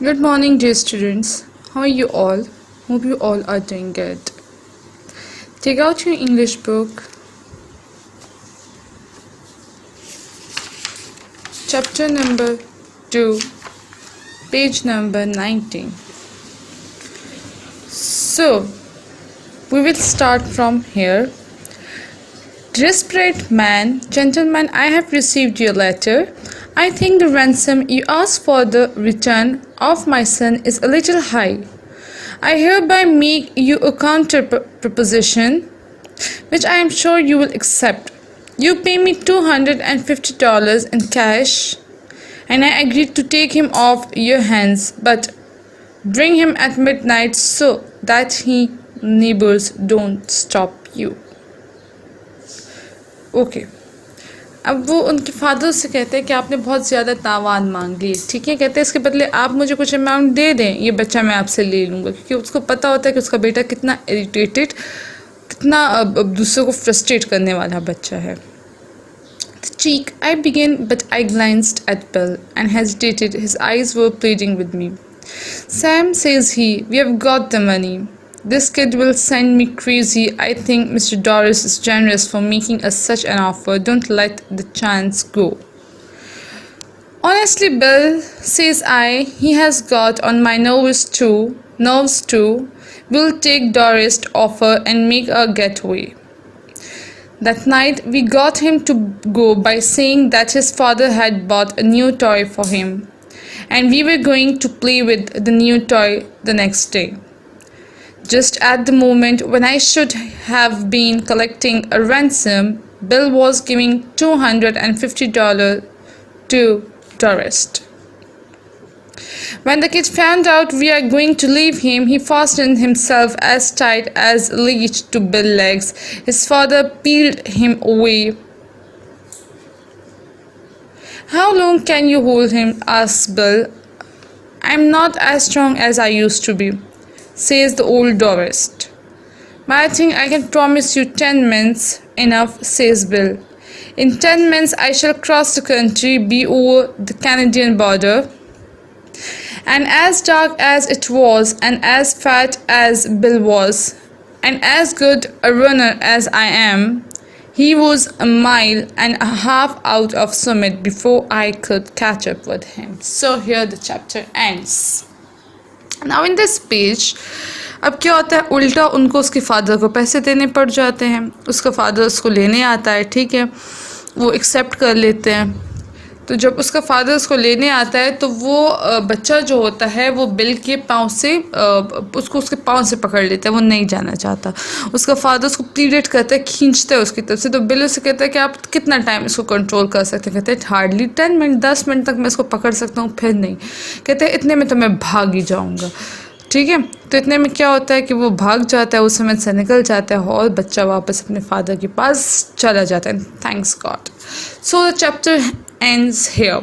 Good morning, dear students. How are you all? Hope you all are doing good. Take out your English book, chapter number 2, page number 19. So, we will start from here. Desperate man, gentlemen, I have received your letter. I think the ransom you ask for the return of my son is a little high. I hereby make you a counter proposition, which I am sure you will accept. You pay me $250 in cash, and I agree to take him off your hands, but bring him at midnight so that he neighbors don't stop you. Okay अब वो उनके father से कहते हैं कि आपने बहुत ज़्यादा तावान मांग ली, ठीक है। कहते हैं इसके बदले आप मुझे कुछ अमाउंट दे दें, ये बच्चा मैं आपसे ले लूँगा, क्योंकि उसको पता होता है कि उसका बेटा कितना इरिटेटेड, कितना दूसरों को फ्रस्ट्रेट करने वाला बच्चा है। The cheek, I began, but I glanced at Bill and hesitated. His eyes were pleading with me. Sam, says he, we have got the money. This kid will send me crazy. I think Mr. Doris is generous for making us such an offer. Don't let the chance go. Honestly, Bill, says I, he has got on my nerves too. We'll take Doris' offer and make a getaway. That night, we got him to go by saying that his father had bought a new toy for him, and we were going to play with the new toy the next day. Just at the moment when I should have been collecting a ransom, Bill was giving $250 to Doris. When the kid found out we are going to leave him, he fastened himself as tight as a leash to Bill's legs. His father peeled him away. How long can you hold him? Asked Bill. I'm not as strong as I used to be, says the old Doris. But I think I can promise you 10 minutes. Enough, says Bill. In 10 minutes I shall cross the country, be over the Canadian border. And as dark as it was, and as fat as Bill was, and as good a runner as I am, he was a mile and a half out of Summit before I could catch up with him. So here the chapter ends. Now in this page, अब क्या होता है, उल्टा उनको उसके father को पैसे देने पड़ जाते हैं। उसका फादर उसको लेने आता है, ठीक है, वो एक्सेप्ट कर लेते हैं। तो जब उसका फादर उसको लेने आता है तो वो बच्चा जो होता है वो बिल के पाँव से उसको उसके पाँव से पकड़ लेता है, वो नहीं जाना चाहता। उसका फादर उसको प्लीड करता है, खींचता है उसकी तरफ से। तो बिल उससे कहता है कि आप कितना टाइम इसको कंट्रोल कर सकते हैं। कहते हैं हार्डली 10 मिनट, 10 मिनट तक मैं इसको पकड़ सकता हूँ, फिर नहीं। कहते हैं इतने में तो मैं भाग ही जाऊँगा, ठीक है। तो इतने में क्या होता है कि वो भाग जाता है, उस समय से निकल जाता है और बच्चा वापस अपने फादर के पास चला जाता है। Thanks God. So the chapter ends here.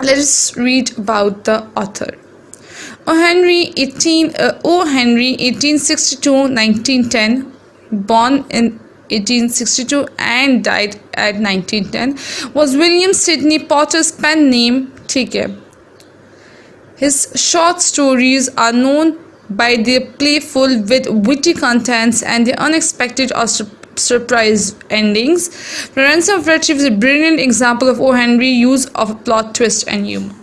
Let us read about the author. O. Henry, 1862-1910, born in 1862 and died at 1910, was William Sidney Potter's pen name. ठीक है. His short stories are known by their playful with witty contents and their unexpected or surprise endings. The Ransom of Red Chief is a brilliant example of O. Henry's use of a plot twist and humor.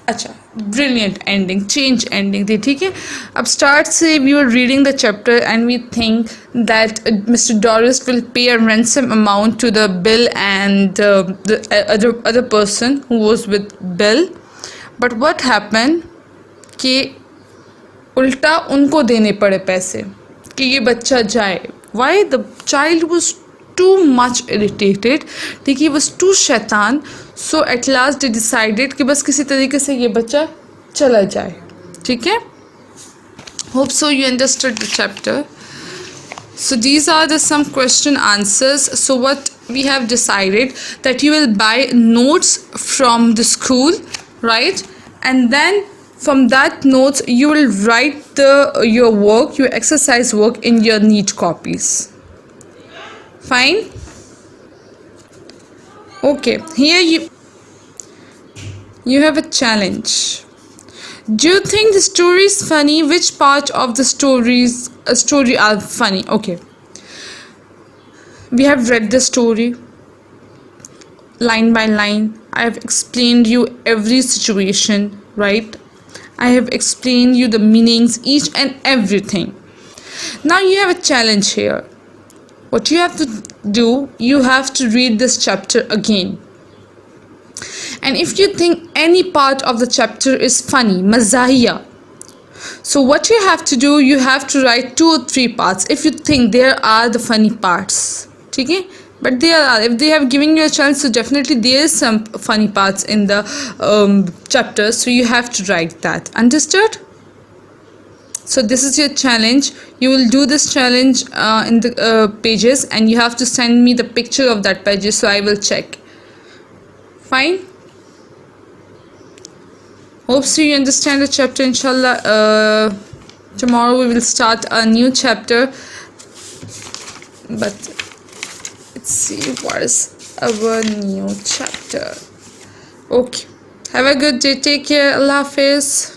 अच्छा, brilliant ending, change ending थी, ठीक है। अब start से we were reading the chapter and we think that Mr. Doris will pay a ransom amount to the Bill and the other person who was with Bill. But what happened कि उल्टा उनको देने पड़े पैसे कि ये बच्चा जाए। Why? The child was too much irritated, ठीक, he was too शैतान. So at last they decided कि बस किसी तरीके से ये बच्चा चला जाए, ठीक है। Hope so you understood the chapter. So these are the some question answers. So what we have decided that you will buy notes from the school, right? And then from that notes you will write your work, your exercise work in your neat copies. Fine. Okay, here you have a challenge. Do you think the story is funny? Which part of the story are funny? Okay, we have read the story line by line. I have explained you every situation, right? I have explained you the meanings, each and everything. Now you have a challenge here. What you have to do, you have to read this chapter again. And if you think any part of the chapter is funny, mazahiya, so what you have to do, you have to write 2 or 3 parts if you think there are the funny parts. Okay? But there are, if they have given you a chance, so definitely there is some funny parts in the chapter, so you have to write that. Understood? So this is your challenge. You will do this challenge in the pages, and you have to send me the picture of that pages, so I will check. Fine? Hope so you understand the chapter. Inshallah, tomorrow we will start a new chapter. But let's see what is our new chapter. Okay. Have a good day. Take care. Allah Hafiz.